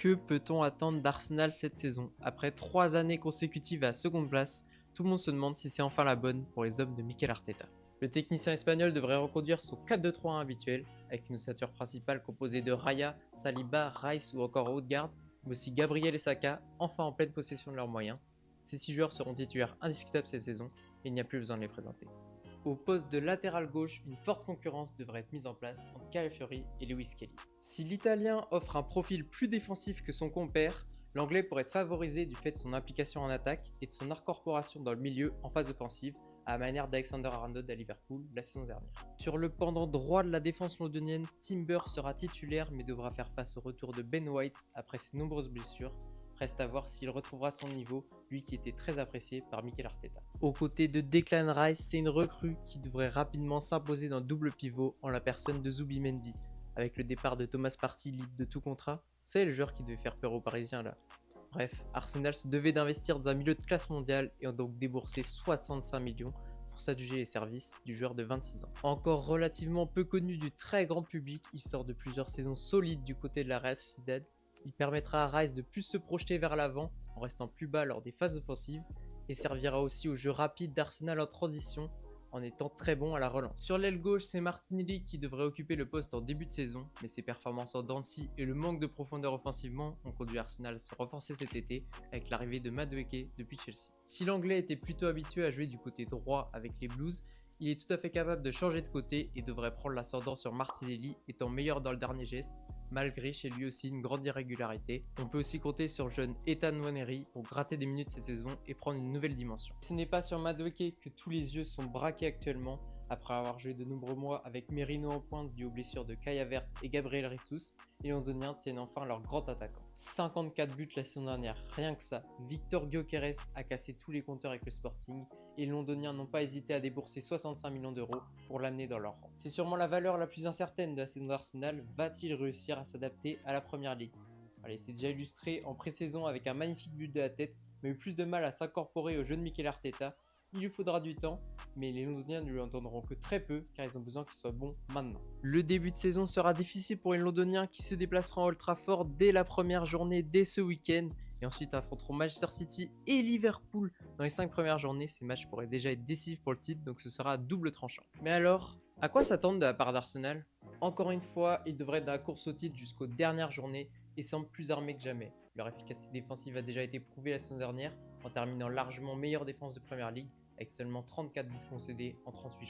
Que peut-on attendre d'Arsenal cette saison? Après 3 années consécutives à la seconde place, tout le monde se demande si c'est enfin la bonne pour les hommes de Mikel Arteta. Le technicien espagnol devrait reconduire son 4-2-3-1 habituel, avec une ossature principale composée de Raya, Saliba, Rice ou encore Odegaard, mais aussi Gabriel et Saka, enfin en pleine possession de leurs moyens. Ces 6 joueurs seront titulaires indiscutables cette saison, et il n'y a plus besoin de les présenter. Au poste de latéral gauche, une forte concurrence devrait être mise en place entre Calafiori et Lewis Kelly. Si l'Italien offre un profil plus défensif que son compère, l'Anglais pourrait être favorisé du fait de son implication en attaque et de son incorporation dans le milieu en phase offensive, à la manière d'Alexander Arnold à Liverpool la saison dernière. Sur le pendant droit de la défense londonienne, Timber sera titulaire mais devra faire face au retour de Ben White après ses nombreuses blessures. Reste à voir s'il retrouvera son niveau, lui qui était très apprécié par Mikel Arteta. Aux côtés de Declan Rice, c'est une recrue qui devrait rapidement s'imposer dans le double pivot en la personne de Zubimendi, avec le départ de Thomas Partey libre de tout contrat. C'est le joueur qui devait faire peur aux Parisiens là. Bref, Arsenal se devait d'investir dans un milieu de classe mondiale et ont donc déboursé 65 millions pour s'adjuger les services du joueur de 26 ans. Encore relativement peu connu du très grand public, il sort de plusieurs saisons solides du côté de la Real Sociedad. Il permettra à Rice de plus se projeter vers l'avant en restant plus bas lors des phases offensives et servira aussi au jeu rapide d'Arsenal en transition en étant très bon à la relance. Sur l'aile gauche, c'est Martinelli qui devrait occuper le poste en début de saison, mais ses performances en Dancy et le manque de profondeur offensivement ont conduit Arsenal à se renforcer cet été avec l'arrivée de Madueke depuis Chelsea. Si l'anglais était plutôt habitué à jouer du côté droit avec les Blues, il est tout à fait capable de changer de côté et devrait prendre l'ascendant sur Martinelli étant meilleur dans le dernier geste, malgré chez lui aussi une grande irrégularité. On peut aussi compter sur le jeune Ethan Nwaneri pour gratter des minutes cette saison et prendre une nouvelle dimension. Ce n'est pas sur Madueke que tous les yeux sont braqués actuellement, après avoir joué de nombreux mois avec Merino en pointe dû aux blessures de Kai Havertz et Gabriel Jesus, les Londoniens tiennent enfin leur grand attaquant. 54 buts la saison dernière, rien que ça. Victor Gyökeres a cassé tous les compteurs avec le Sporting et les Londoniens n'ont pas hésité à débourser 65 millions d'euros pour l'amener dans leur rang. C'est sûrement la valeur la plus incertaine de la saison d'Arsenal. Va-t-il réussir à s'adapter à la première ligue? Allez, c'est déjà illustré en pré-saison avec un magnifique but de la tête, mais a eu plus de mal à s'incorporer au jeu de Mikel Arteta. Il lui faudra du temps, mais les Londoniens ne lui entendront que très peu car ils ont besoin qu'il soit bon maintenant. Le début de saison sera difficile pour les Londoniens qui se déplaceront à Old Trafford dès la première journée, dès ce week-end, et ensuite affronteront Manchester City et Liverpool dans les 5 premières journées. Ces matchs pourraient déjà être décisifs pour le titre, donc ce sera double tranchant. Mais alors, à quoi s'attendre de la part d'Arsenal? Encore une fois, ils devraient être dans la course au titre jusqu'aux dernières journées et semblent plus armés que jamais. Leur efficacité défensive a déjà été prouvée la saison dernière en terminant largement meilleure défense de Première Ligue avec seulement 34 buts concédés en 38 jours.